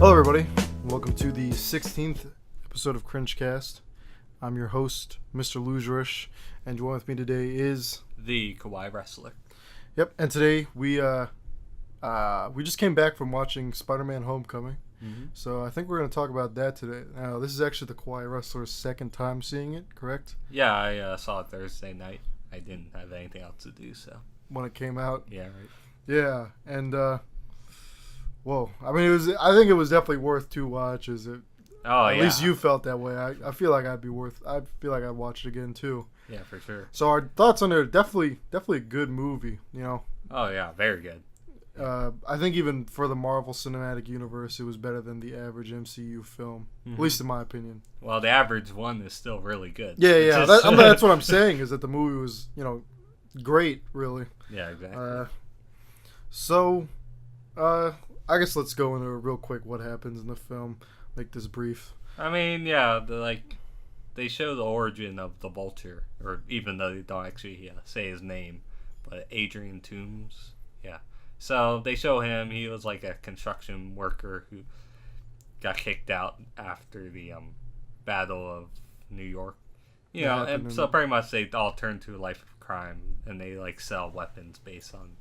Hello, everybody. Welcome to the 16th episode of Cringecast. I'm your host, Mr. Loserish, and joining with me today is the Kawaii Wrestler. Yep, and today we just came back from watching Spider-Man: Homecoming, so I think we're going to talk about that today. Now, this is actually the Kawaii Wrestler's second time seeing it, correct? Yeah, I saw it Thursday night. I didn't have anything else to do, so when it came out. Yeah, right. Yeah, and whoa! I mean, I think it was definitely worth two watches. At least you felt that way. I feel like I feel like I'd watch it again too. Yeah, for sure. So our thoughts on it, definitely a good movie, you know. Oh yeah, very good. I think even for the Marvel Cinematic Universe, it was better than the average MCU film, at least in my opinion. Well, the average one is still really good. Yeah. That's what I'm saying, is that the movie was, great, really. Yeah, exactly. So, I guess let's go into real quick what happens in the film. Make this brief. I mean, yeah, they show the origin of the Vulture, or even though they don't actually say his name, but Adrian Toomes. Yeah. So they show him. He was like a construction worker who got kicked out after the Battle of New York. And so pretty much they all turn to a life of crime, and they sell weapons based on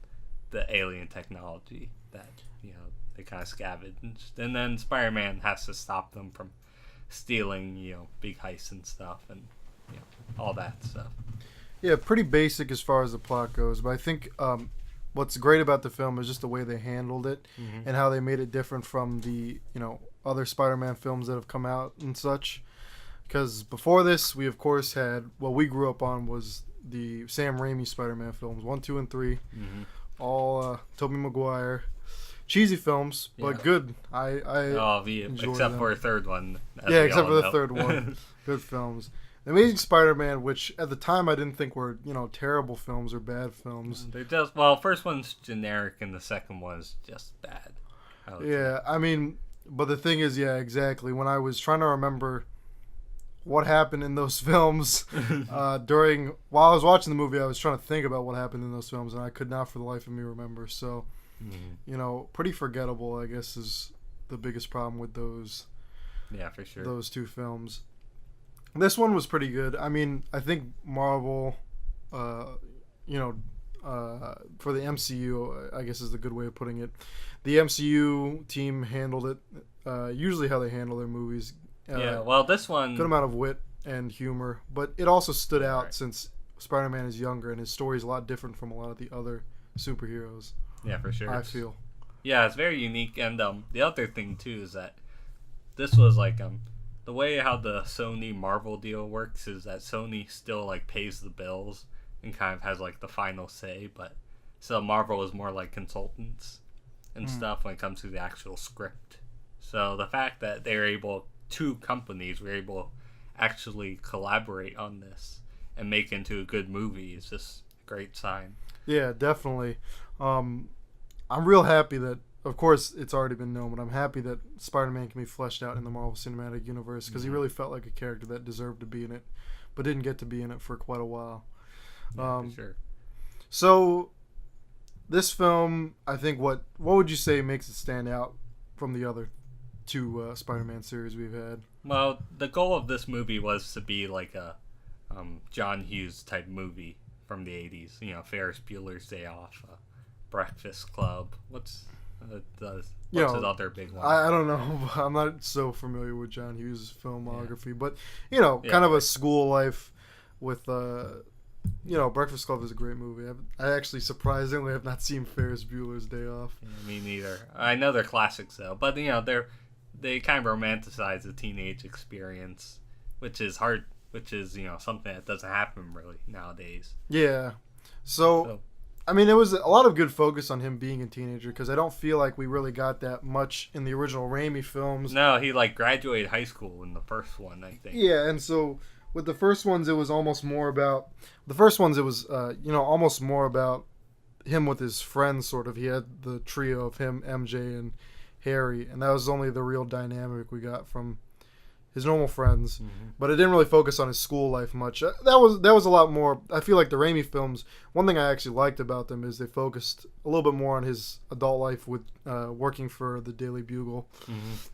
the alien technology that they kind of scavenged, and then Spider-Man has to stop them from stealing big heists and stuff, and all that stuff. Yeah, pretty basic as far as the plot goes, but I think what's great about the film is just the way they handled it and how they made it different from the other Spider-Man films that have come out and such. Because before this, we of course had what we grew up on was the Sam Raimi Spider-Man films 1, 2, and 3, all Tobey Maguire. Cheesy films, but good. Except for a third one. Except for the third one. Good films. The Amazing Spider-Man, which at the time I didn't think were terrible films or bad films. They're just first one's generic and the second one's just bad. I mean, but the thing is, yeah, exactly. When I was trying to remember what happened in those films while I was watching the movie, I was trying to think about what happened in those films, and I could not for the life of me remember. So. Pretty forgettable, I guess, is the biggest problem with those. Yeah, for sure. Those two films. This one was pretty good. I mean, I think Marvel, for the MCU, I guess is the good way of putting it. The MCU team handled it usually how they handle their movies. This one... Good amount of wit and humor, but it also stood out since Spider-Man is younger and his story is a lot different from a lot of the other superheroes. Yeah, for sure. I feel. Yeah, it's very unique, and the other thing too is that this was the way how the Sony Marvel deal works is that Sony still pays the bills and kind of has the final say, but so Marvel is more like consultants and stuff when it comes to the actual script. So the fact that two companies were able to actually collaborate on this and make into a good movie is just a great sign. Yeah, definitely. I'm real happy that, of course, it's already been known, but I'm happy that Spider-Man can be fleshed out in the Marvel Cinematic Universe because he really felt like a character that deserved to be in it, but didn't get to be in it for quite a while. Yeah, for sure. So, this film, I think, what would you say makes it stand out from the other two Spider-Man series we've had? Well, the goal of this movie was to be like a John Hughes type movie from the 80s. Ferris Bueller's Day Off, Breakfast Club. What's his other big one? I don't know. I'm not so familiar with John Hughes' filmography, but kind of a school life with Breakfast Club is a great movie. I actually surprisingly have not seen Ferris Bueller's Day Off. Yeah, me neither. I know they're classics though, but they kind of romanticize the teenage experience, which is hard. Which is something that doesn't happen really nowadays. Yeah. So I mean, there was a lot of good focus on him being a teenager because I don't feel like we really got that much in the original Raimi films. No, he graduated high school in the first one, I think. Yeah, and so with the first ones, it was almost more about almost more about him with his friends. Sort of, he had the trio of him, MJ, and Harry, and that was only the real dynamic we got from his normal friends, but it didn't really focus on his school life much. That was a lot more. I feel like the Raimi films, one thing I actually liked about them is they focused a little bit more on his adult life with working for the Daily Bugle,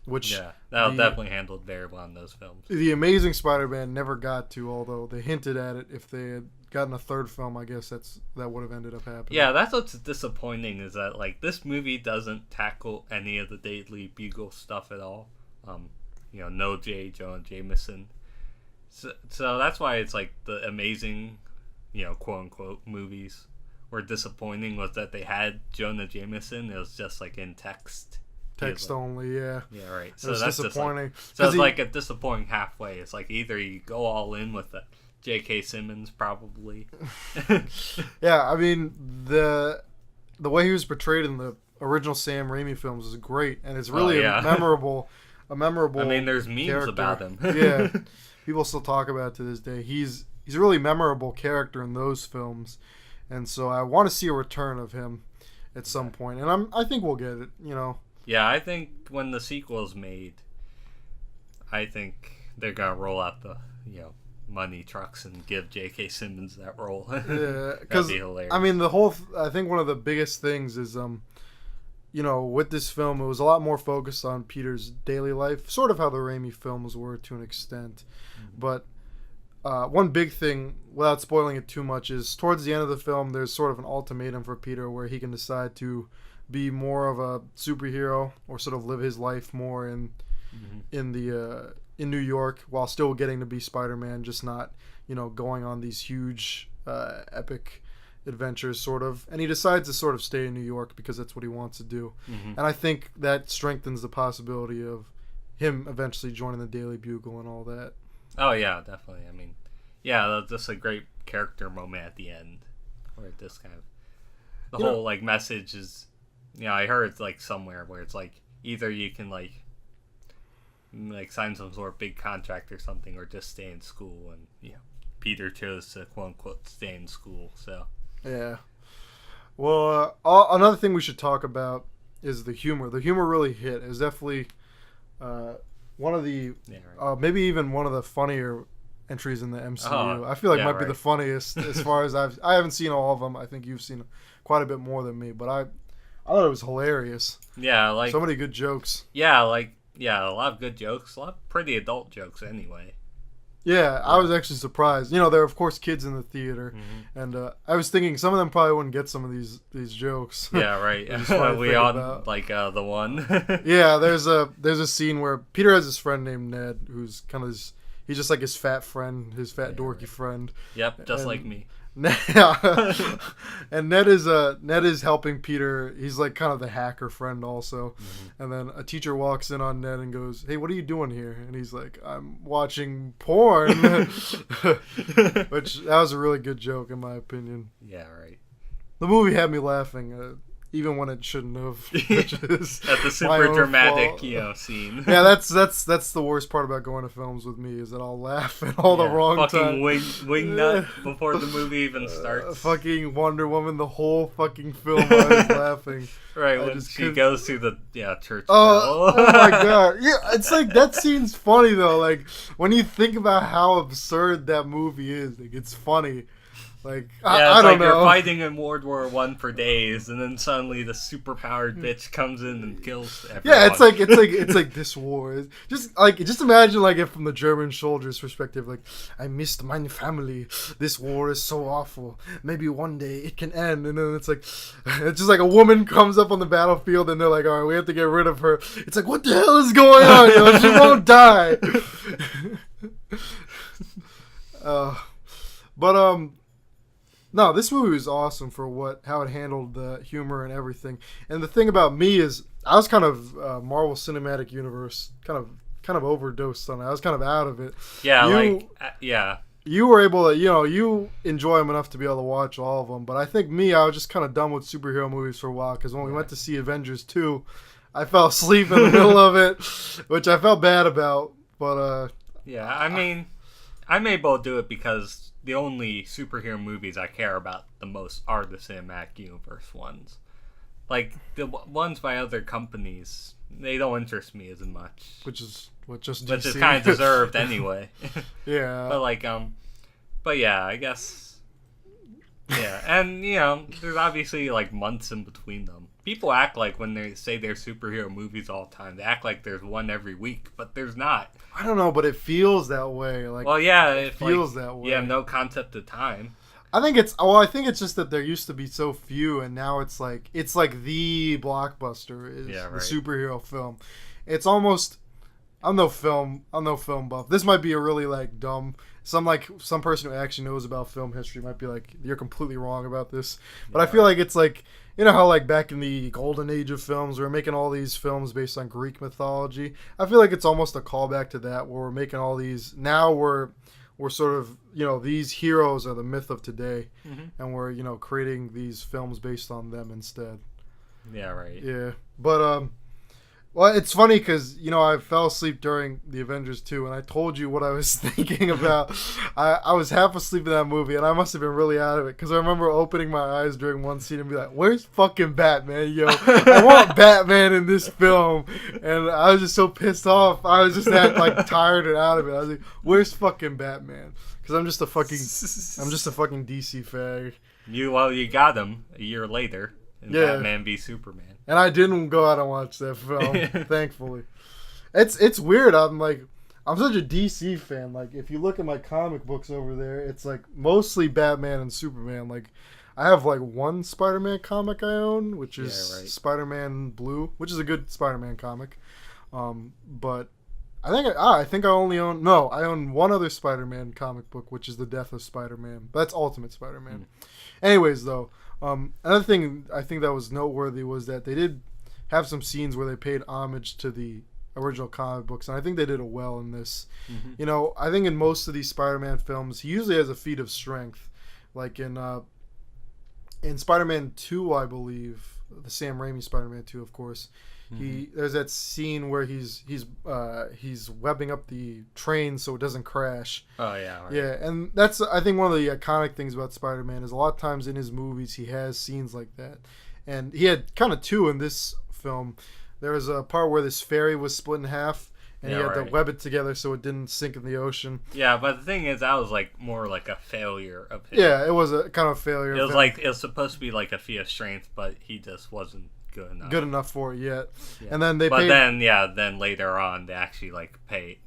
which that definitely handled very well in those films. The Amazing Spider-Man never got to, although they hinted at it. If they had gotten a third film, I guess that would have ended up happening. Yeah, that's what's disappointing is that like this movie doesn't tackle any of the Daily Bugle stuff at all. No J. Jonah Jameson. So that's why it's like the Amazing, quote unquote movies were disappointing was that they had Jonah Jameson. It was just like in text. Text only, yeah. Yeah, right. So that's disappointing. It's like a disappointing halfway. It's like either you go all in with the J.K. Simmons, probably. Yeah, I mean the way he was portrayed in the original Sam Raimi films is great, and it's really memorable. I mean, there's memes character. about him. Yeah, people still talk about it to this day. He's a really memorable character in those films, and so I want to see a return of him at some point, and I think we'll get it. Yeah, I think when the sequel's made, I think they're gonna roll out the money trucks and give J.K. Simmons that role. Yeah, because I mean I think one of the biggest things is with this film, it was a lot more focused on Peter's daily life, sort of how the Raimi films were to an extent. But one big thing, without spoiling it too much, is towards the end of the film, there's sort of an ultimatum for Peter where he can decide to be more of a superhero or sort of live his life more in New York while still getting to be Spider-Man, just not going on these huge epic adventures sort of, and he decides to sort of stay in New York because that's what he wants to do. And I think that strengthens the possibility of him eventually joining the Daily Bugle and all that. Oh yeah, definitely. I mean, yeah, that's just a great character moment at the end where it just kind of the whole like message is, I heard it's like somewhere where it's like either you can like sign some sort of big contract or something, or just stay in school, and Peter chose to quote unquote stay in school. So yeah. Well, another thing we should talk about is the humor. The humor really hit. It was definitely one of the maybe even one of the funnier entries in the MCU. I feel like might be the funniest as far as I haven't seen all of them. I think you've seen quite a bit more than me, but I thought it was hilarious. Yeah, like so many good jokes. Yeah, a lot of good jokes, a lot of pretty adult jokes anyway. Yeah, I was actually surprised. There are, of course, kids in the theater, and I was thinking some of them probably wouldn't get some of these jokes. Yeah, right. We all like the one. Yeah, there's a scene where Peter has his friend named Ned, who's kind of he's just like his fat friend, his fat dorky friend. Yep, just like me. And Ned is helping Peter. He's like kind of the hacker friend also. And then a teacher walks in on Ned and goes, "Hey, what are you doing here?" And he's like, "I'm watching porn." Which that was a really good joke in my opinion. Yeah, right. The movie had me laughing. Even when it shouldn't have. At the super dramatic, scene. Yeah, that's the worst part about going to films with me is that I'll laugh at all the wrong fucking time. Wing nut before the movie even starts. Fucking Wonder Woman, the whole fucking film I was laughing. Right, when she goes to the church. Oh my god. Yeah, it's like that scene's funny though. Like when you think about how absurd that movie is, like it's funny. Like I don't know. You're fighting in World War I for days, and then suddenly the superpowered bitch comes in and kills everyone. Yeah, it's like this war is just imagine like it from the German soldiers' perspective. Like, I missed my family. This war is so awful. Maybe one day it can end. And then it's just like a woman comes up on the battlefield, and they're like, all right, we have to get rid of her. It's like, what the hell is going on? She won't die. No, this movie was awesome for how it handled the humor and everything. And the thing about me is, I was kind of Marvel Cinematic Universe kind of overdosed on it. I was kind of out of it. Yeah, You were able to, you enjoy them enough to be able to watch all of them. But I think I was just kind of done with superhero movies for a while because when we went to see Avengers 2, I fell asleep in the middle of it, which I felt bad about. But I mean, I'm able to do it because the only superhero movies I care about the most are the Cinematic Universe ones. Like, the ones by other companies, they don't interest me as much. Which is DC. Which is kind of deserved anyway. Yeah. But yeah, I guess. Yeah, and there's obviously like months in between them. People act like when they say they're superhero movies all the time, they act like there's one every week, but there's not. I don't know, but it feels that way. Like, well, yeah, it feels that way. You have no concept of time. I think it's just that there used to be so few, and now it's like the blockbuster is the superhero film. It's almost I'm no film buff. This might be a really like dumb. Some person who actually knows about film history might be like, you're completely wrong about this. But I feel like it's like, how like back in the golden age of films, we're making all these films based on Greek mythology. I feel like it's almost a callback to that, where we're making all these. Now we're sort of, these heroes are the myth of today, and we're, creating these films based on them instead. Yeah, right. Yeah, but well, it's funny because, I fell asleep during the Avengers 2, and I told you what I was thinking about. I was half asleep in that movie, and I must have been really out of it, because I remember opening my eyes during one scene and be like, where's fucking Batman, yo? I want Batman in this film. And I was just so pissed off. I was just that, tired and out of it. I was like, where's fucking Batman? Because I'm just a fucking DC fag. You got him a year later in Batman v Superman. And I didn't go out and watch that film, thankfully. It's weird. I'm such a DC fan. Like, if you look at my comic books over there, it's like mostly Batman and Superman. Like, I have like one Spider-Man comic I own, which is Spider-Man Blue, which is a good Spider-Man comic. But I think I only own I own one other Spider-Man comic book, which is The Death of Spider-Man. But that's Ultimate Spider-Man. Anyways, though. Another thing I think that was noteworthy was that they did have some scenes where they paid homage to the original comic books, and I think they did it well in this. I think in most of these Spider-Man films, he usually has a feat of strength, like in Spider-Man 2, I believe, the Sam Raimi Spider-Man 2, of course. There's that scene where he's webbing up the train so it doesn't crash. Oh yeah, right. Yeah, and that's, I think, one of the iconic things about Spider-Man is a lot of times in his movies he has scenes like that, and he had kind of two in this film. There was a part where this ferry was split in half, and he had to web it together so it didn't sink in the ocean. Yeah, but the thing is, that was like more like a failure of him. Yeah, it was a kind of failure. It was supposed to be like a feat of strength, but he just wasn't good enough for it yet. Yeah. And then then later on they actually pay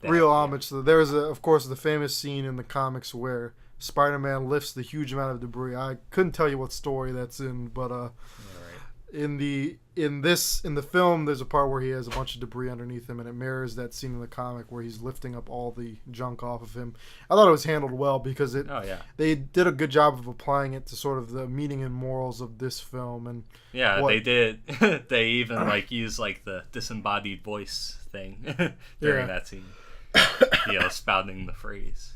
real homage. So there was of course the famous scene in the comics where Spider-Man lifts the huge amount of debris. I couldn't tell you what story that's in, but in the film there's a part where he has a bunch of debris underneath him, and it mirrors that scene in the comic where he's lifting up all the junk off of him. I thought it was handled well because they did a good job of applying it to sort of the meaning and morals of this film. And they did. They even used the disembodied voice thing during that scene. Spouting the phrase.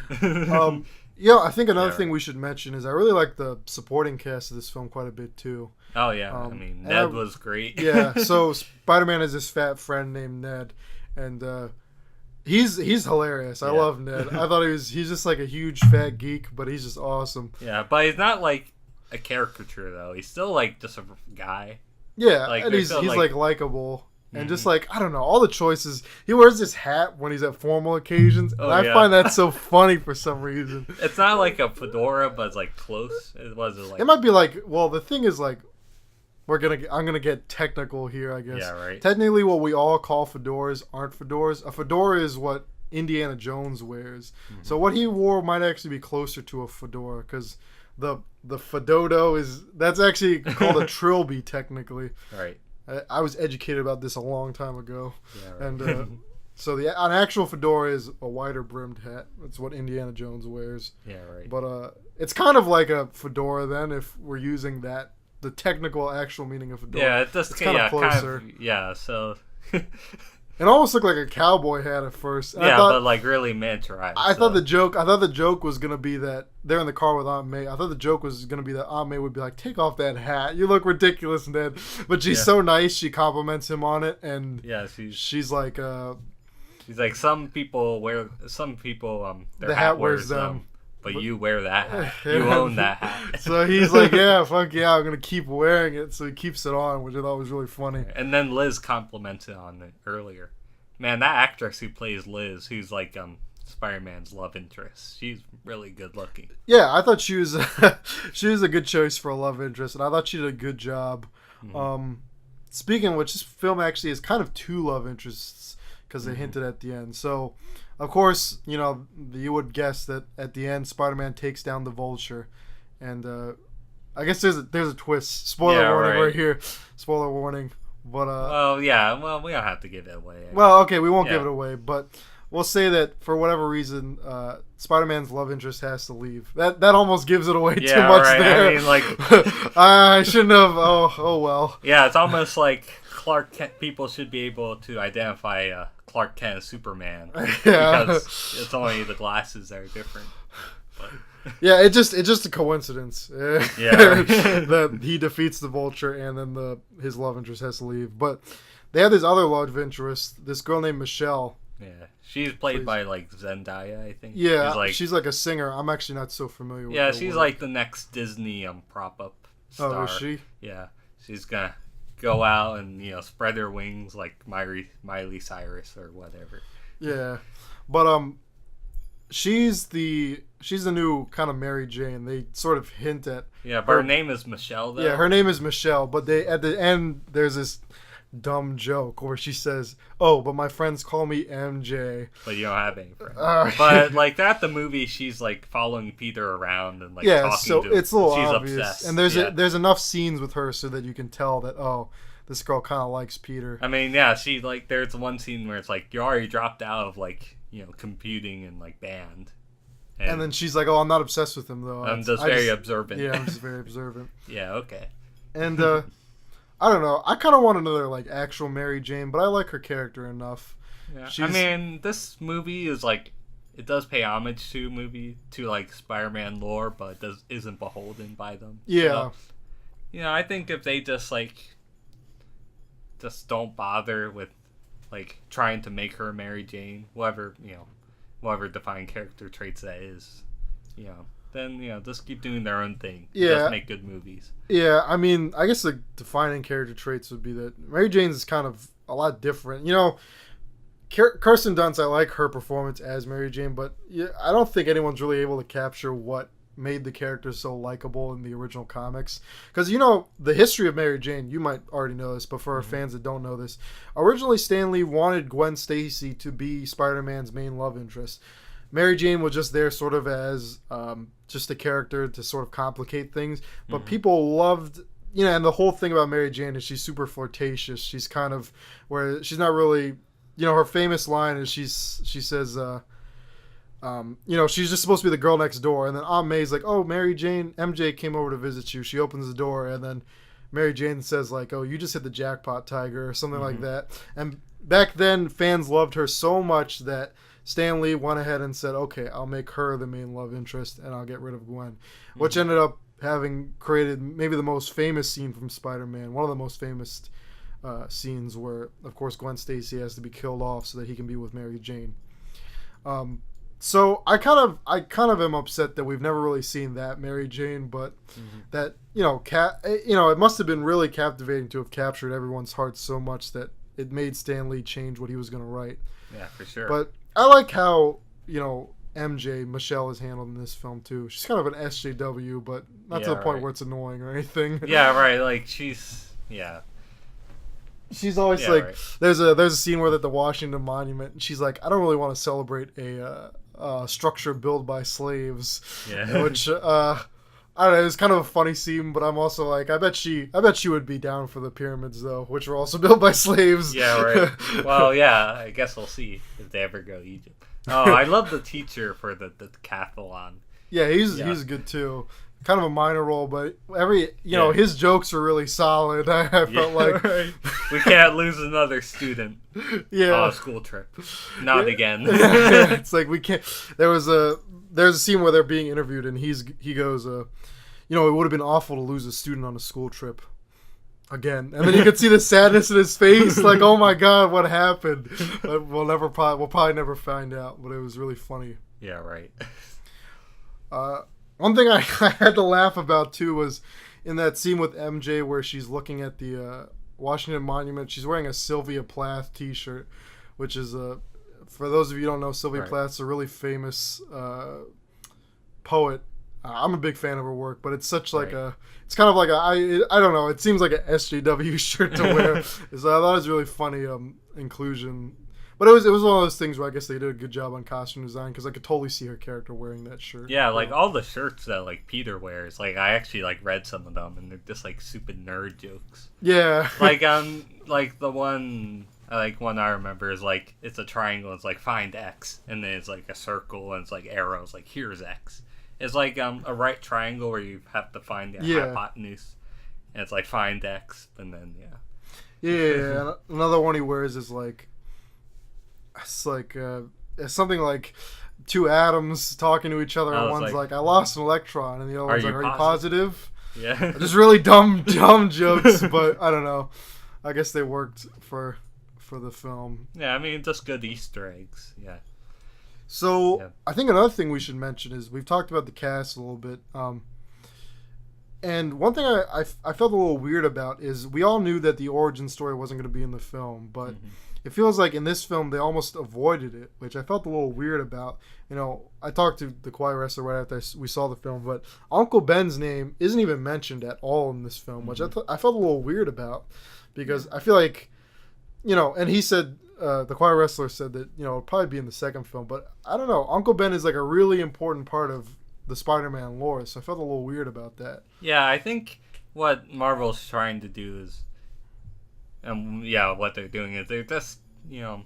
I think another thing we should mention is I really like the supporting cast of this film quite a bit too. Oh yeah, Ned was great. Yeah, so Spider-Man has this fat friend named Ned, and he's hilarious. I love Ned. I thought he's just a huge fat geek, but he's just awesome. Yeah, but he's not a caricature though. He's still just a guy. Yeah, and he's likable. And just I don't know, all the choices. He wears this hat when he's at formal occasions, and I find that so funny for some reason. It's not like a fedora, but it's close. It might be well, the thing is I'm gonna get technical here, I guess. Yeah, right. Technically, what we all call fedoras aren't fedoras. A fedora is what Indiana Jones wears. So what he wore might actually be closer to a fedora, because the fedodo that's actually called a trilby technically. Right. I was educated about this a long time ago. Yeah, right. And so an actual fedora is a wider brimmed hat. That's what Indiana Jones wears. Yeah, right. But it's kind of like a fedora then, if we're using the technical actual meaning of fedora. Yeah, it's kind of closer. So it almost looked like a cowboy hat at first. And but really miniaturized. I thought the joke was gonna be that they're in the car with Aunt May. I thought the joke was gonna be that Aunt May would be like, "Take off that hat. You look ridiculous, Ned." But she's so nice. She compliments him on it, and she's like, she's like, some people their the hat wears them. But you wear that hat. You own that hat. So he's like, yeah, fuck yeah, I'm going to keep wearing it. So he keeps it on, which I thought was really funny. And then Liz complimented on it earlier. Man, that actress who plays Liz, who's like Spider-Man's love interest, she's really good looking. Yeah, I thought she was she was a good choice for a love interest, and I thought she did a good job. Mm-hmm. Speaking of which, this film actually is kind of two love interests because they hinted at the end. So, of course, you know, you would guess that at the end, Spider-Man takes down the Vulture, and I guess there's a twist. Spoiler warning right here. Spoiler warning. But we don't have to give it away. Well, okay, we won't give it away, but we'll say that for whatever reason, Spider-Man's love interest has to leave. That almost gives it away too much there. I mean, like, I shouldn't have. Oh well. Yeah, it's almost like Clark Kent. People should be able to identify Clark Kent as Superman because it's only the glasses that are different. But. Yeah, it's just a coincidence. That he defeats the Vulture and then his love interest has to leave. But they have this other love interest, this girl named Michelle. Yeah, she's played by like Zendaya, I think. Yeah, she's like a singer. I'm actually not so familiar with her. Yeah, she's like the next Disney prop up star. Oh, is she? Yeah, she's gonna go out and spread her wings like Miley Cyrus or whatever. Yeah, but she's the new kind of Mary Jane. They sort of hint at. Yeah, but her name is Michelle, though. Yeah, her name is Michelle, but at the end there's this dumb joke where she says, "Oh, but my friends call me MJ." But you don't have any friends. But like that, the movie, she's like following Peter around and like talking to him. It's a little she's obvious. Obsessed. And there's enough scenes with her so that you can tell that this girl kind of likes Peter. I mean, yeah, she like there's one scene where it's like you already dropped out of like computing and like band. And then she's like, "Oh, I'm not obsessed with him though. I'm just very observant." Yeah, I'm just very observant. Yeah, okay. And I don't know. I kind of want another like actual Mary Jane, but I like her character enough. Yeah. I mean, this movie is like it does pay homage to like Spider-Man lore, but isn't beholden by them. Yeah. So, I think if they just don't bother with like trying to make her Mary Jane, whatever defined character traits that is, then just keep doing their own thing. Yeah. Just make good movies. Yeah, I mean, I guess the defining character traits would be that Mary Jane's is kind of a lot different. Kirsten Dunst, I like her performance as Mary Jane, but I don't think anyone's really able to capture what made the character so likable in the original comics. Because, the history of Mary Jane, you might already know this, but for our fans that don't know this, originally Stan Lee wanted Gwen Stacy to be Spider-Man's main love interest. Mary Jane was just there sort of as just a character to sort of complicate things. But people loved, and the whole thing about Mary Jane is she's super flirtatious. She's kind of, where she's not really, her famous line is she says, she's just supposed to be the girl next door. And then Aunt May's like, "Oh, Mary Jane, MJ came over to visit you." She opens the door and then Mary Jane says like, "Oh, you just hit the jackpot, Tiger," or something like that. And back then fans loved her so much that Stan Lee went ahead and said, "Okay, I'll make her the main love interest and I'll get rid of Gwen," which ended up having created maybe the most famous scene from Spider-Man, one of the most famous scenes where, of course, Gwen Stacy has to be killed off so that he can be with Mary Jane. So I kind of am upset that we've never really seen that Mary Jane, but that it must have been really captivating to have captured everyone's hearts so much that it made Stan Lee change what he was going to write. Yeah, for sure. But I like how MJ Michelle is handled in this film too. She's kind of an SJW, but not to the point where it's annoying or anything. Yeah, right. Like she's always like right. There's a scene where they're at the Washington Monument and she's like, "I don't really want to celebrate a structure built by slaves." Yeah. Which I don't know, it's kind of a funny scene, but I'm also like, I bet she would be down for the pyramids though, which were also built by slaves. Yeah, right. Well, yeah, I guess we'll see if they ever go to Egypt. Oh, I love the teacher for the decathlon. Yeah, he's good too. Kind of a minor role, but his jokes are really solid. I felt like right. We can't lose another student. Yeah, on a school trip. Not again. It's like we can't. There's a scene where they're being interviewed, and he goes, it would have been awful to lose a student on a school trip again. And then you could see the sadness in his face, like, oh my god, what happened? But we'll probably never find out. But it was really funny. Yeah, right. One thing I had to laugh about too was in that scene with MJ where she's looking at the Washington Monument. She's wearing a Sylvia Plath T-shirt, which is for those of you who don't know, Sylvia Plath's a really famous poet. I'm a big fan of her work, but it's such like it's kind of like I don't know. It seems like an SJW shirt to wear. So I thought it was really funny inclusion. But it was one of those things where I guess they did a good job on costume design because I could totally see her character wearing that shirt. Yeah, like all the shirts that like Peter wears, like I actually like read some of them and they're just like stupid nerd jokes. Yeah. Like the one I remember is like it's a triangle, it's like find X, and then it's like a circle and it's like arrows, like here's X. It's like a right triangle where you have to find the hypotenuse, and it's like find X, and then Yeah, another one he wears is like it's like it's something like two atoms talking to each other, and one's like I lost an electron, and the other one's like, are you positive? Yeah, just really dumb jokes, but I don't know. I guess they worked for the film. Yeah, I mean just good Easter eggs. Yeah. So I think another thing we should mention is we've talked about the cast a little bit, and one thing I felt a little weird about is we all knew that the origin story wasn't going to be in the film, but it feels like in this film they almost avoided it, which I felt a little weird about. You know, I talked to the Quiet Wrestler right after we saw the film, but Uncle Ben's name isn't even mentioned at all in this film, which I felt a little weird about because I feel like, you know, and he said. The Quiet Wrestler said that, you know, it'll probably be in the second film, but I don't know. Uncle Ben is like a really important part of the Spider-Man lore, so I felt a little weird about that. Yeah, I think what Marvel's trying to do is, what they're doing is they're just, you know,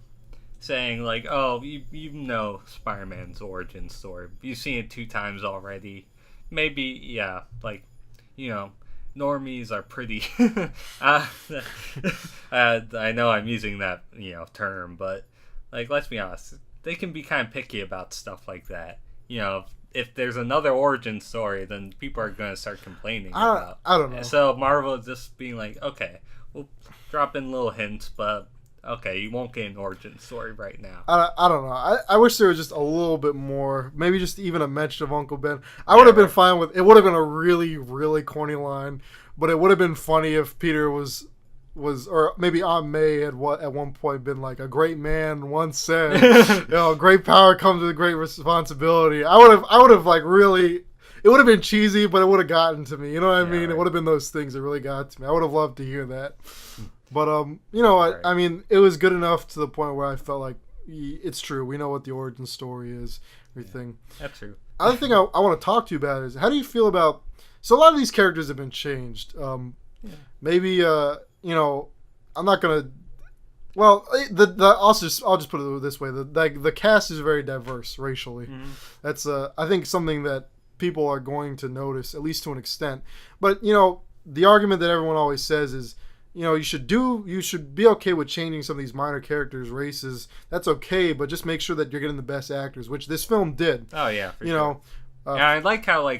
saying like, oh, you know Spider-Man's origin story. You've seen it 2 times already. Maybe, like, you know, normies are pretty I know I'm using that, you know, term, but like let's be honest, they can be kind of picky about stuff like that. You know, if there's another origin story, then people are going to start complaining about. I don't know. So Marvel is just being like, okay, we'll drop in little hints, but okay, you won't get an origin story right now. I don't know. I wish there was just a little bit more, maybe just even a mention of Uncle Ben. I would have been fine with it. Would have been a really, really corny line, but it would have been funny if Peter was or maybe Aunt May had at one point been like, a great man once said, you know, great power comes with great responsibility. I would have like really, it would have been cheesy, but it would have gotten to me. You know what I mean? Right. It would have been those things that really got to me. I would have loved to hear that. But, you know, I mean, it was good enough to the point where I felt like it's true. We know what the origin story is, everything. Yeah, that's true. Other thing I want to talk to you about is how do you feel about, so a lot of these characters have been changed. Maybe, you know, I'm not going to, well, I'll just put it this way. The cast is very diverse racially. Mm-hmm. That's, I think, something that people are going to notice, at least to an extent. But, you know, the argument that everyone always says is, you know, you should be okay with changing some of these minor characters' races. That's okay, but just make sure that you're getting the best actors, which this film did. Oh yeah, for you sure. know. Yeah, I like how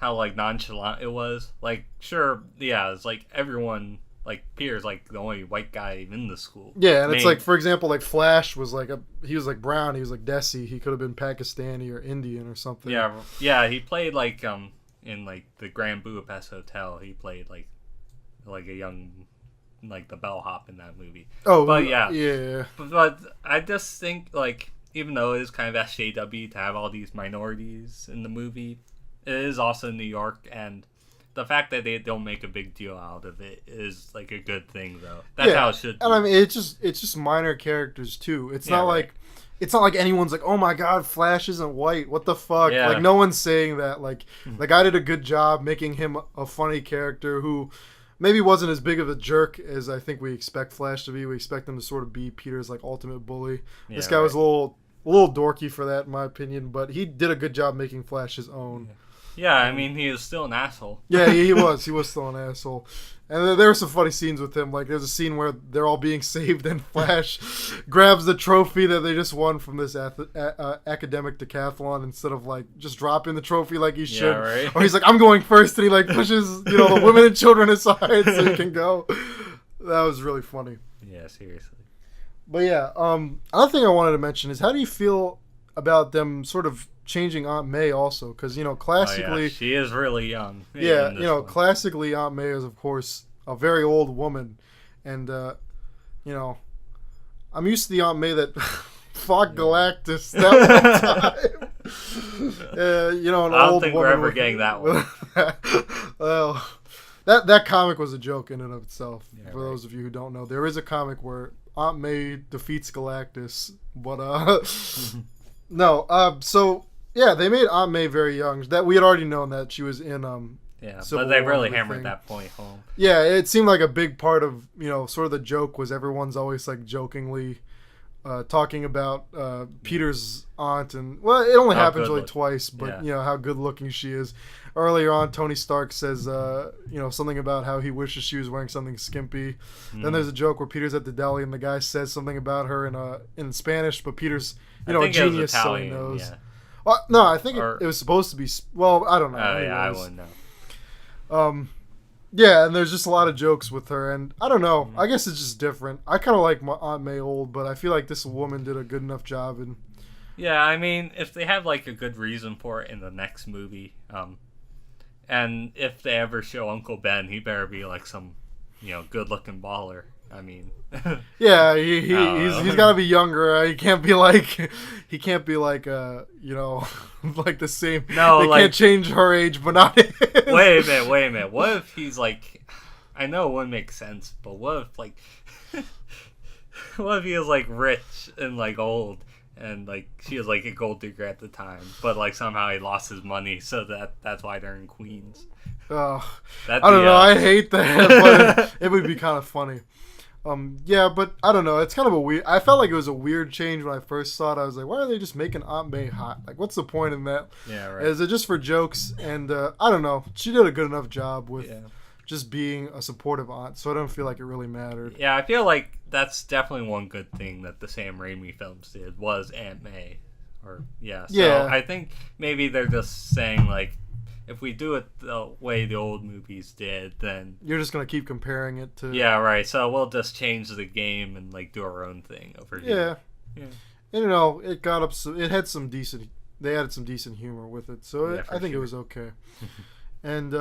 nonchalant it was. Like, sure, yeah, it's like everyone, like Peter's like the only white guy in the school. Yeah, and it's like, for example, like Flash was like he was like brown, he was like Desi, he could have been Pakistani or Indian or something. Yeah, he played like in like the Grand Budapest Hotel. He played like a young, like the bellhop in that movie. Oh, but yeah. But I just think, like, even though it is kind of SJW to have all these minorities in the movie, it is also New York, and the fact that they don't make a big deal out of it is like a good thing, though. That's how it should be. And I mean, it's just minor characters too. It's not like anyone's like, oh my god, Flash isn't white. What the fuck? Yeah. Like, no one's saying that. Like, the guy did a good job making him a funny character who maybe wasn't as big of a jerk as I think we expect Flash to be. We expect him to sort of be Peter's like ultimate bully. Yeah, this guy was a little dorky for that, in my opinion, but he did a good job making Flash his own. Yeah, I mean, he is still an asshole. Yeah, he was. He was still an asshole. And there were some funny scenes with him. Like, there's a scene where they're all being saved, and Flash grabs the trophy that they just won from this academic decathlon instead of, like, just dropping the trophy like he should. Yeah, right. Or he's like, I'm going first, and he, like, pushes, you know, the women and children aside so he can go. That was really funny. Yeah, seriously. But, yeah, another thing I wanted to mention is how do you feel about them sort of changing Aunt May also, because Oh, classically, yeah. She is really young. yeah, in this one. classically Aunt May is of course a very old woman, and I'm used to the Aunt May that fought Galactus that one time. An I don't old think woman we're ever getting that one. well, that comic was a joke in and of itself. Yeah, for right. those of you who don't know, there is a comic where Aunt May defeats Galactus, but no. So yeah, they made Aunt May very young. That we had already known that she was in Yeah, Civil but they War really and hammered everything. that point home. Yeah, it seemed like a big part of sort of the joke was everyone's always like jokingly talking about Peter's aunt, and well, it only How happens good really look- twice, but yeah. how good looking she is. Earlier on, Tony Stark says something about how he wishes she was wearing something skimpy. Then there's a joke where Peter's at the deli and the guy says something about her in Spanish, but Peter's I a think it was genius, so he Italian, knows. Yeah. Well, no, I think Or- it was supposed to be. Well, I don't know. Oh, yeah, I Anyways. wouldn't know. Yeah, and there's just a lot of jokes with her, and I don't know. I guess it's just different. I kind of like my Aunt May old, but I feel like this woman did a good enough job. And Yeah, I mean, if they have like a good reason for it in the next movie, and if they ever show Uncle Ben, he better be like some, good-looking baller. I mean, yeah, I don't know. he's got to be younger. He can't be like like the same. No, they like- can't change her age, but not his. wait a minute. What if he's like, I know it wouldn't make sense, but what if like, what if he was like rich and like old, and like she was like a gold digger at the time, but like somehow he lost his money, so that's why they're in Queens. Ugh. That'd I don't be, know. I hate that, but it would be kind of funny. Yeah, but I don't know. It's kind of a weird. I felt like it was a weird change when I first saw it. I was like, why are they just making Aunt May hot? Like, what's the point in that? Yeah, right. Is it just for jokes? And I don't know. She did a good enough job with Yeah. just being a supportive aunt, so I don't feel like it really mattered. Yeah, I feel like that's definitely one good thing that the Sam Raimi films did was Aunt May. So Yeah. I think maybe they're just saying like, if we do it the way the old movies did, then You're just gonna keep comparing it to yeah, right. So we'll just change the game and like do our own thing over here. yeah. Yeah. And, it got up. It had some decent. They added some decent humor with it, so Yeah, for I think it sure. was okay. And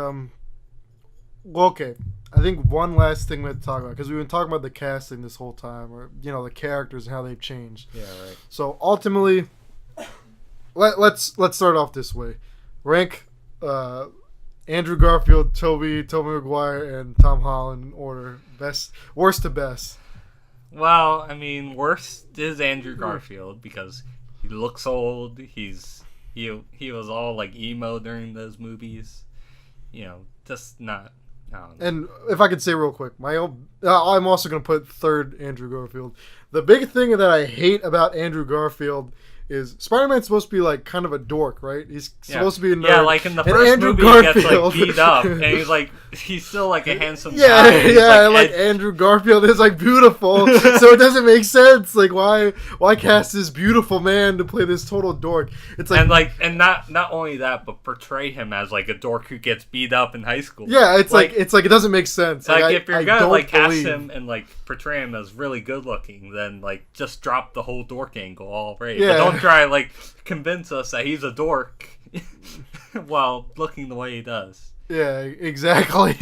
well, okay. I think one last thing we have to talk about, because we've been talking about the casting this whole time, or the characters and how they've changed. Yeah, right. So ultimately, let's start off this way. Rank Andrew Garfield, Tobey Maguire, and Tom Holland in order, worst to best. Well, I mean, worst is Andrew Garfield because he looks old. He was all like emo during those movies. Just not. I don't know. And if I could say real quick, I'm also going to put third Andrew Garfield. The big thing that I hate about Andrew Garfield is Spider-Man's supposed to be like kind of a dork, right? He's supposed to be a nerd. Yeah, like in the And first Andrew movie, he gets like Garfield- beat up, and he's still like a handsome Yeah, guy. He's, yeah, like edgy. Andrew Garfield is like beautiful, so it doesn't make sense. Like why cast this beautiful man to play this total dork? It's like and not only that, but portray him as like a dork who gets beat up in high school. yeah, it's like it doesn't make sense. Like I if you're I gonna don't like cast believe- him and like portray him as really good looking, then like just drop the whole dork angle already. Yeah. But don't try like convince us that he's a dork while looking the way he does. Yeah, exactly.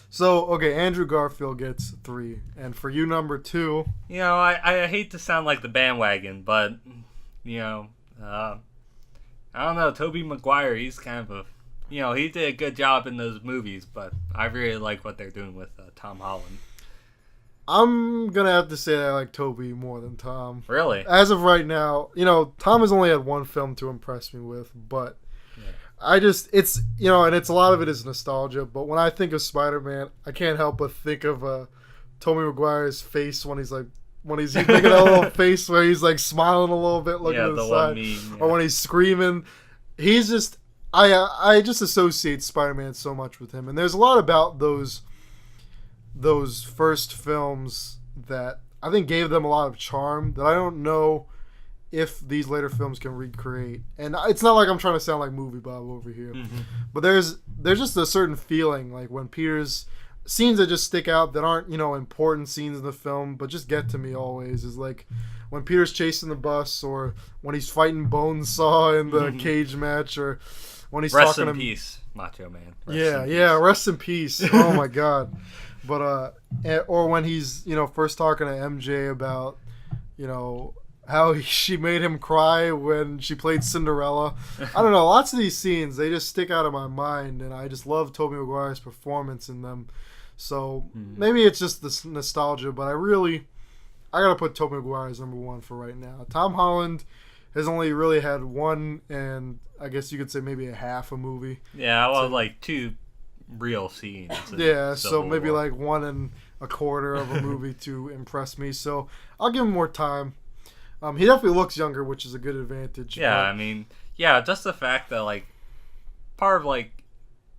So okay, Andrew Garfield gets 3, and for you number 2. I hate to sound like the bandwagon, but I don't know. Tobey Maguire, he's kind of a he did a good job in those movies, but I really like what they're doing with Tom Holland. I'm gonna have to say that I like Toby more than Tom. Really? As of right now, Tom has only had one film to impress me with, but it's and it's a lot of it is nostalgia. But when I think of Spider-Man, I can't help but think of Tobey Maguire's face when he's he's making that little face where he's like smiling a little bit, looking to the side, one meme, or when he's screaming. He's just I just associate Spider-Man so much with him, and there's a lot about those first films that I think gave them a lot of charm that I don't know if these later films can recreate. And it's not like I'm trying to sound like Movie Bob over here, but there's just a certain feeling like when Peter's scenes that just stick out that aren't, important scenes in the film, but just get to me always is like when Peter's chasing the bus, or when he's fighting Bonesaw in the cage match, or when he's Rest talking in to peace, Macho Man. Rest in peace. Oh my God. But or when he's first talking to MJ about how she made him cry when she played Cinderella. I don't know. Lots of these scenes, they just stick out of my mind, and I just love Tobey Maguire's performance in them. So maybe it's just this nostalgia, but I gotta put Tobey Maguire as number one for right now. Tom Holland has only really had one, and I guess you could say maybe a half a movie. Yeah, well, like 2 real scenes. Yeah, so maybe like 1 1/4 of a movie to impress me. So I'll give him more time. He definitely looks younger, which is a good advantage. Yeah, I mean, just the fact that, like, part of, like,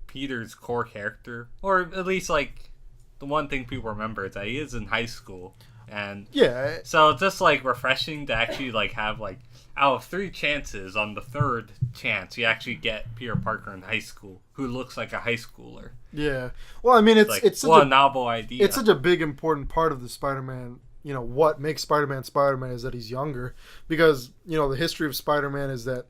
Peter's core character, or at least, like, the one thing people remember is that he is in high school. And yeah, so it's just, like, refreshing to actually, like, have, like, out of 3 chances, on the 3rd chance, you actually get Peter Parker in high school, who looks like a high schooler. Yeah. Well, I mean, it's such a novel idea. It's such a big, important part of the Spider-Man. What makes Spider-Man Spider-Man is that he's younger, because the history of Spider-Man is that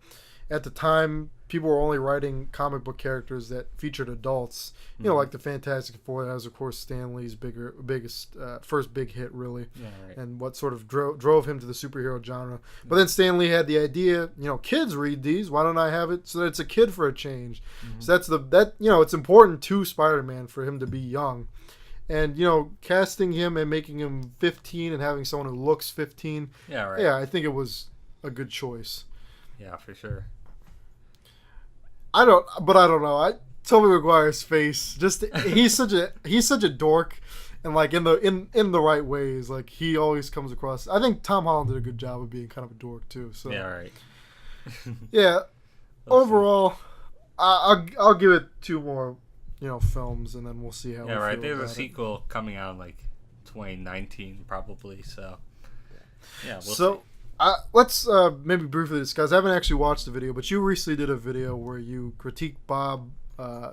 at the time people were only writing comic book characters that featured adults, like the Fantastic Four. That was, of course, Stan Lee's biggest first big hit, really, and what sort of drove him to the superhero genre. But then Stan Lee had the idea, kids read these, why don't I have it so that it's a kid for a change? So it's important to Spider-Man for him to be young. And, casting him and making him 15 and having someone who looks 15. Yeah, right. Yeah, I think it was a good choice. Yeah, for sure. I don't know. Tobey Maguire's face, just he's such a dork, and like in the right ways. Like, he always comes across. I think Tom Holland did a good job of being kind of a dork too. So yeah, right. Yeah. Overall, I'll give it 2 more films, and then we'll see how. Yeah, right. There's a sequel coming out in like 2019, probably. So yeah, we'll see. Let's maybe briefly discuss. I haven't actually watched the video, but you recently did a video where you critiqued Bob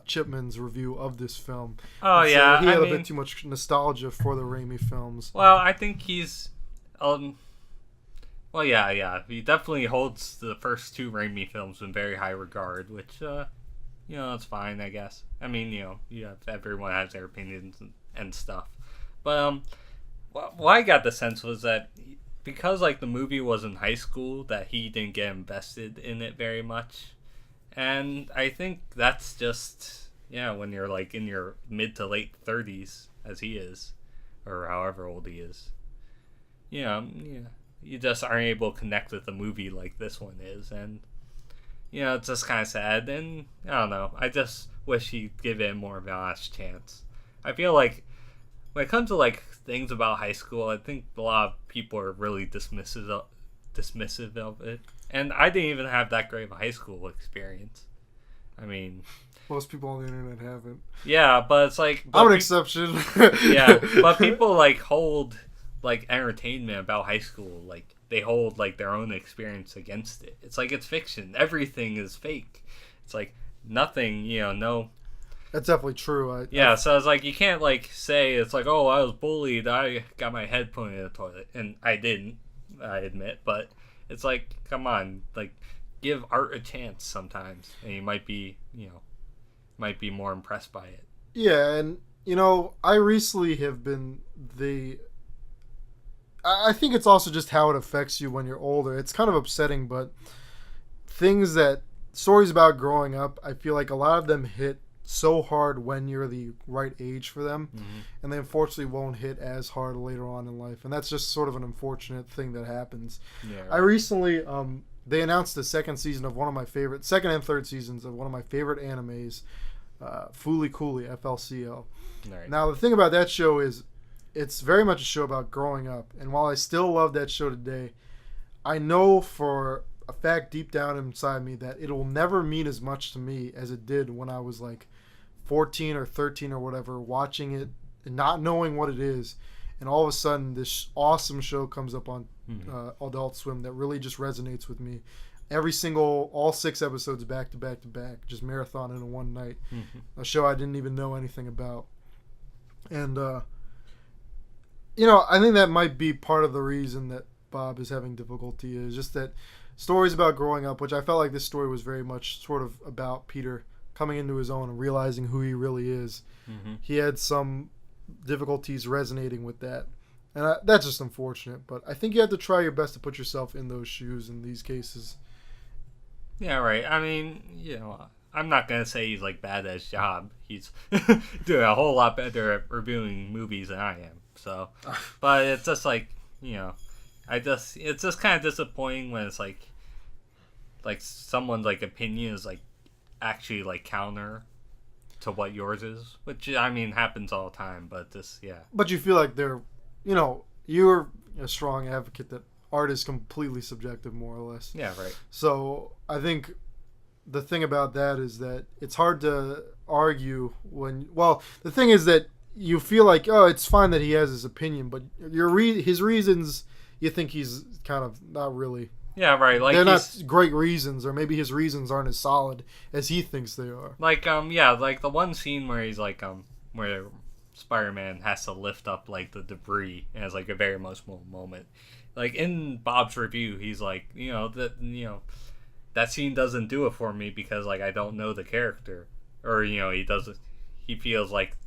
Chipman's review of this film. Oh, yeah. He had a bit too much nostalgia for the Raimi films. Well, I think he's... Well, yeah. He definitely holds the first 2 Raimi films in very high regard, which, it's fine, I guess. I mean, everyone has their opinions and stuff. But what I got the sense was that because, like, the movie was in high school, that he didn't get invested in it very much. And I think that's just, when you're, like, in your mid to late 30s, as he is, or however old he is, you just aren't able to connect with the movie like this one is. And, it's just kind of sad. And, I don't know, I just wish he'd give it more of a last chance. I feel like when it comes to, like, things about high school, I think a lot of people are really dismissive of it. And I didn't even have that great of a high school experience. I mean, most people on the internet haven't. Yeah, but it's like... I'm an exception. Yeah, but people, like, hold, like, entertainment about high school. Like, they hold, like, their own experience against it. It's like, it's fiction. Everything is fake. It's like, nothing, no... That's definitely true. So it's like, you can't, like, say, it's like, oh, I was bullied, I got my head put in the toilet. And I didn't, I admit, but it's like, come on, like, give art a chance sometimes, and you might be more impressed by it. Yeah, and, I recently have been I think it's also just how it affects you when you're older. It's kind of upsetting, but stories about growing up, I feel like a lot of them hit so hard when you're the right age for them, and they unfortunately won't hit as hard later on in life, and that's just sort of an unfortunate thing that happens. Yeah, right. I recently they announced the second and third seasons of one of my favorite animes, Fooly Cooly, FLCL. Right. Now the thing about that show is it's very much a show about growing up, and while I still love that show today, I know for a fact deep down inside me that it will never mean as much to me as it did when I was like 14 or 13 or whatever, watching it and not knowing what it is, and all of a sudden this awesome show comes up on Adult Swim that really just resonates with me. All 6 episodes back to back to back, just marathon in one night. A show I didn't even know anything about. And I think that might be part of the reason that Bob is having difficulty, is just that stories about growing up, which I felt like this story was very much sort of about Peter coming into his own and realizing who he really is. Mm-hmm. He had some difficulties resonating with that. And that's just unfortunate, but I think you have to try your best to put yourself in those shoes in these cases. Yeah, right. I mean, I'm not going to say he's, like, bad at his job. He's doing a whole lot better at reviewing movies than I am. So, but it's just, like, it's just kind of disappointing when it's, like someone's, like, opinion is, like, actually, like, counter to what yours is. Which, I mean, happens all the time, but just, yeah. But you feel like they're, you're a strong advocate that art is completely subjective, more or less. Yeah, right. So I think the thing about that is that it's hard to argue when. Well, the thing is that you feel like, oh, it's fine that he has his opinion, but his reasons, you think he's kind of not really. Yeah, right. Like, they're not great reasons, or maybe his reasons aren't as solid as he thinks they are. Like, like the one scene where he's like, where Spider-Man has to lift up, like, the debris as, like, a very emotional moment. Like, in Bob's review, he's like, that scene doesn't do it for me because, like, I don't know the character. Or, he feels like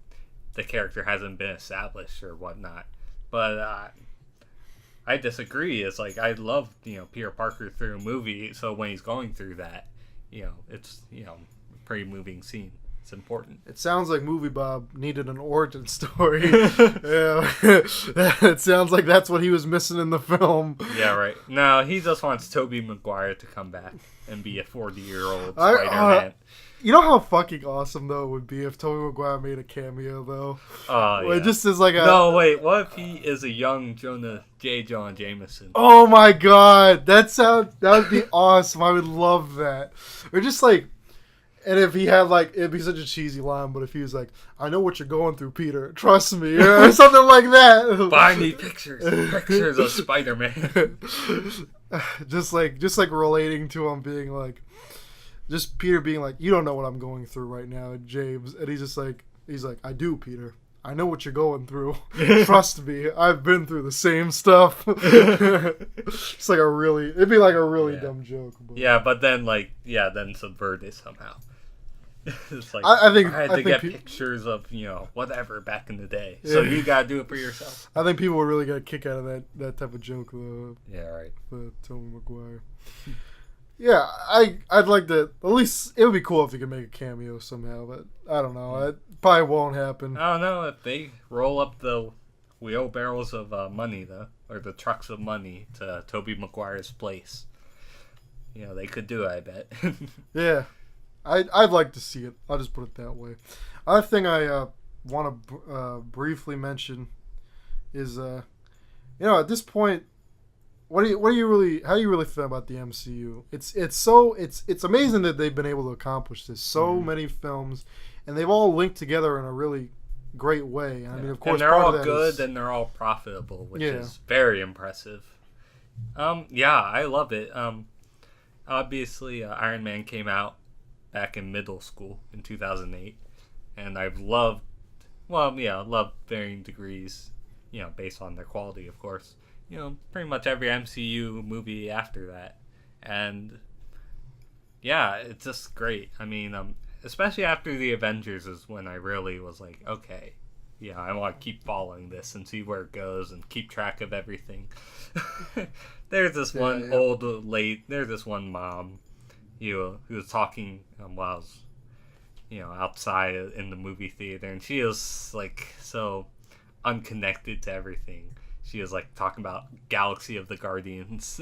the character hasn't been established or whatnot. But, I disagree. It's like, I love, Peter Parker through a movie, so when he's going through that, it's, a pretty moving scene. It's important. It sounds like Movie Bob needed an origin story. Yeah. It sounds like that's what he was missing in the film. Yeah, right. No, he just wants Tobey Maguire to come back and be a 40-year-old Spider-Man. You know how fucking awesome, though, it would be if Tobey Maguire made a cameo, though? Yeah. It just is like a... No, wait, what if he is a young Jonah Jameson? Oh my god! That would be awesome. I would love that. Or just like... And if he had, like, it'd be such a cheesy line, but if he was like, I know what you're going through, Peter. Trust me. Or something like that. Buy me pictures of Spider-Man. just like relating to him being like, just Peter being like, you don't know what I'm going through right now, James. And he's like, I do, Peter. I know what you're going through. Trust me. I've been through the same stuff. It's like it'd be like a really dumb joke. But. Yeah, but then then subvert it somehow. It's like, I had to get pictures of, whatever back in the day. Yeah. So you gotta do it for yourself. I think people would really get a kick out of that type of joke, though. Yeah, right. Tobey Maguire. Yeah, I'd like to, at least, it would be cool if he could make a cameo somehow, but I don't know. It probably won't happen. I don't know if they roll up the wheelbarrows of money, though, or the trucks of money to Tobey Maguire's place. They could do it, I bet. Yeah. I'd like to see it. I'll just put it that way. Other thing I want to briefly mention is, at this point, how do you really feel about the MCU? It's amazing that they've been able to accomplish this. So many films, and they've all linked together in a really great way. I mean, of course, and they're all good and they're all profitable, which is very impressive. I love it. Obviously, Iron Man came out back in middle school in 2008, and I've loved varying degrees, based on their quality, of course. Pretty much every MCU movie after that, and it's just great. I mean, especially after the Avengers is when I really was like, okay, I want to keep following this and see where it goes and keep track of everything. There's this one there's this one mom, who was talking while I was, outside in the movie theater, and she was like so unconnected to everything. She was like talking about Galaxy of the Guardians,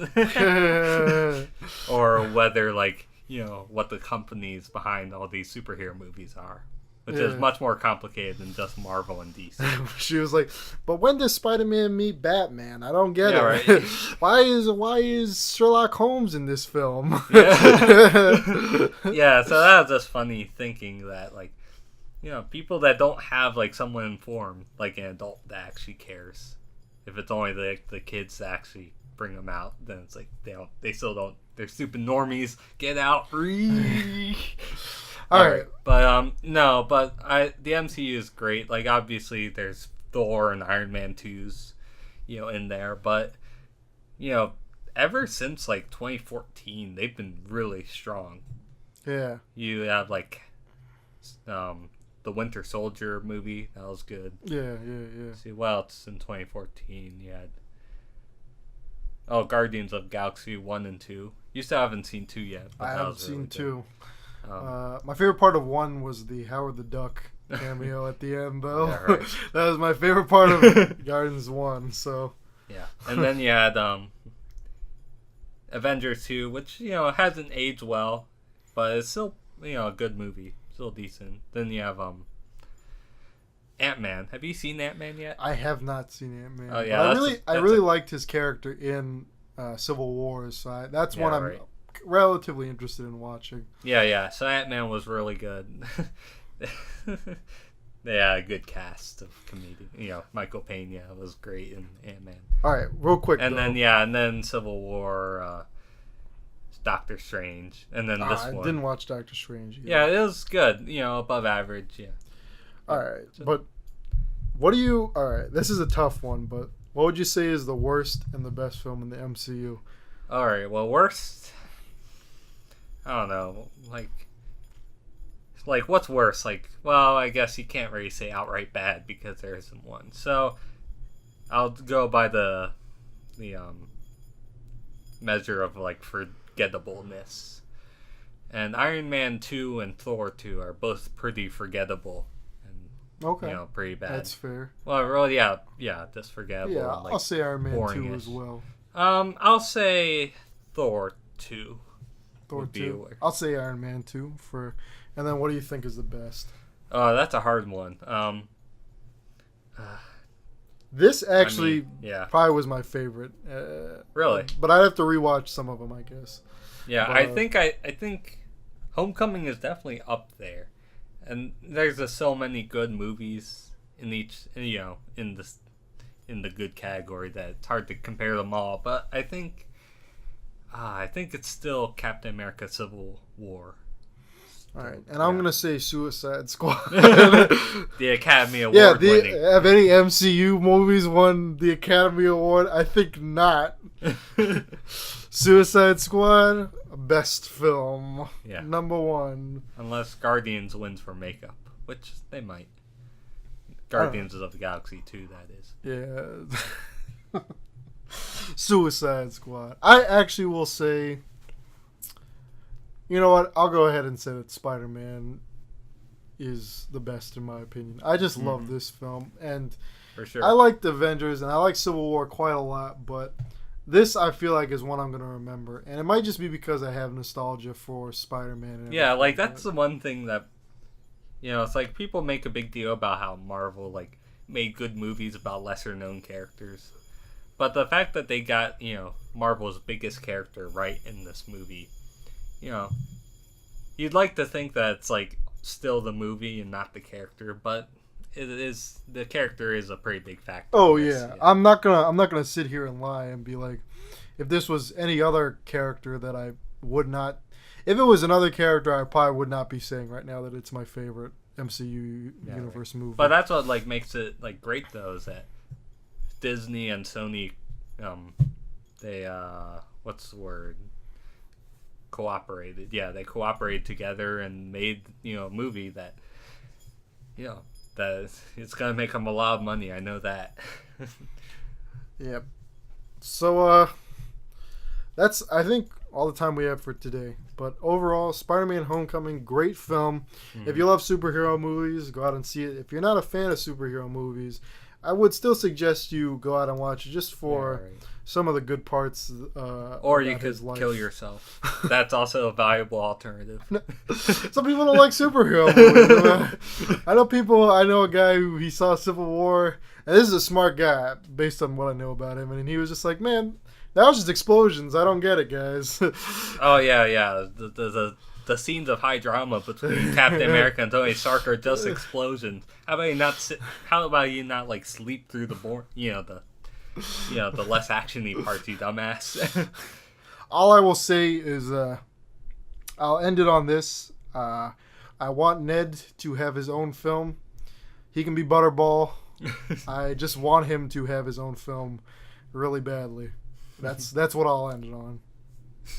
or whether what the companies behind all these superhero movies are, which is much more complicated than just Marvel and DC. She was like, "But when does Spider-Man meet Batman? I don't get it. Right. Why is Sherlock Holmes in this film?" Yeah, so that was just funny thinking that people that don't have someone informed, like an adult that actually cares. If it's only the kids that actually bring them out, then it's like they still don't. They're stupid normies. Get out. All right. But no, but the MCU is great. Like obviously there's Thor and Iron Man 2s, in there, but ever since like 2014, they've been really strong. Yeah. You have like the Winter Soldier movie, that was good. Yeah. See, what else in 2014? You had Guardians of Galaxy 1 and 2. You still haven't seen 2 yet. But I that haven't was seen really 2. My good. favorite part of 1 was the Howard the Duck cameo at the end, though. Yeah, right. That was my favorite part of Guardians 1. So Yeah, and then you had Avengers 2, which hasn't aged well, but it's still a good movie, still decent. Then you have Ant-Man. Have you seen Ant-Man yet? I have not seen Ant-Man. Oh yeah, I really liked his character in Civil War, so that's one I'm relatively interested in watching. Yeah. So Ant-Man was really good. They had a good cast of comedians. Michael Pena was great in Ant-Man. All right, real quick. And then Civil War, Doctor Strange, and then this one. I didn't watch Doctor Strange either. Yeah, it was good. Above average. Yeah. All right, but what do you? All right, this is a tough one, but what would you say is the worst and the best film in the MCU? All right. Well, worst. I don't know. Like what's worse? I guess you can't really say outright bad because there isn't one. So I'll go by the measure of forgettableness. And Iron Man 2 and Thor 2 are both pretty forgettable and pretty bad. That's fair. Well, yeah, just forgettable. Yeah, and, I'll say Iron Man 2 boring-ish. as well. I'll say Thor 2. Thor 2. I'll say Iron Man 2 for. And then what do you think is the best? That's a hard one. This actually yeah. probably was my favorite. Really? But I'd have to rewatch some of them, I guess. Yeah, but, I think Homecoming is definitely up there. And there's just so many good movies in each, in the good category that it's hard to compare them all. But I think it's still Captain America: Civil War. All right, and I'm gonna say Suicide Squad. The Academy Award winning. Have any MCU movies won the Academy Award? I think not. Suicide Squad, best film. Yeah. Number 1. Unless Guardians wins for makeup, which they might. Guardians of the Galaxy 2, that is. Yeah. Suicide Squad. I actually will say. You know what? I'll go ahead and say that Spider-Man is the best in my opinion. I just love this film, and for sure. I liked Avengers and I like Civil War quite a lot, but this I feel like is one I'm going to remember, and it might just be because I have nostalgia for Spider-Man. Yeah, that's the one thing that it's like people make a big deal about how Marvel made good movies about lesser known characters, but the fact that they got Marvel's biggest character right in this movie. You'd like to think that it's still the movie and not the character, but it is. The character is a pretty big factor. Oh yeah. I'm not gonna sit here and lie and be like, if this was any other character that I would not. If it was another character, I probably would not be saying right now that it's my favorite MCU universe movie. But that's what makes it great though, is that Disney and Sony, they what's the word? Cooperated. Yeah, they cooperated together and made a movie that that it's gonna make them a lot of money. I know that. Yep. So that's I think all the time we have for today. But overall, Spider-Man: Homecoming, great film. If you love superhero movies, go out and see it. If you're not a fan of superhero movies, I would still suggest you go out and watch it just for some of the good parts. Or you could kill yourself. That's also a valuable alternative. Some people don't like superhero movies. I know a guy who he saw Civil War, and this is a smart guy based on what I know about him, and he was just like, man, that was just explosions. I don't get it, guys. Oh, yeah. The scenes of high drama between Captain America and Tony Stark are just explosions. How about you not sleep through the less actiony parts, you dumbass. All I will say is I'll end it on this. I want Ned to have his own film. He can be Butterball. I just want him to have his own film really badly. That's what I'll end it on.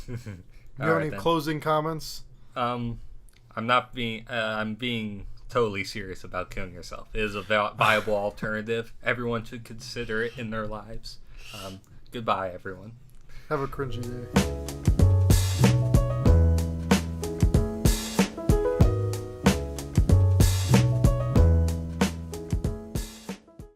Do you have any closing comments? I'm being totally serious about killing yourself. It is a viable alternative. Everyone should consider it in their lives. Goodbye, everyone. Have a cringy day.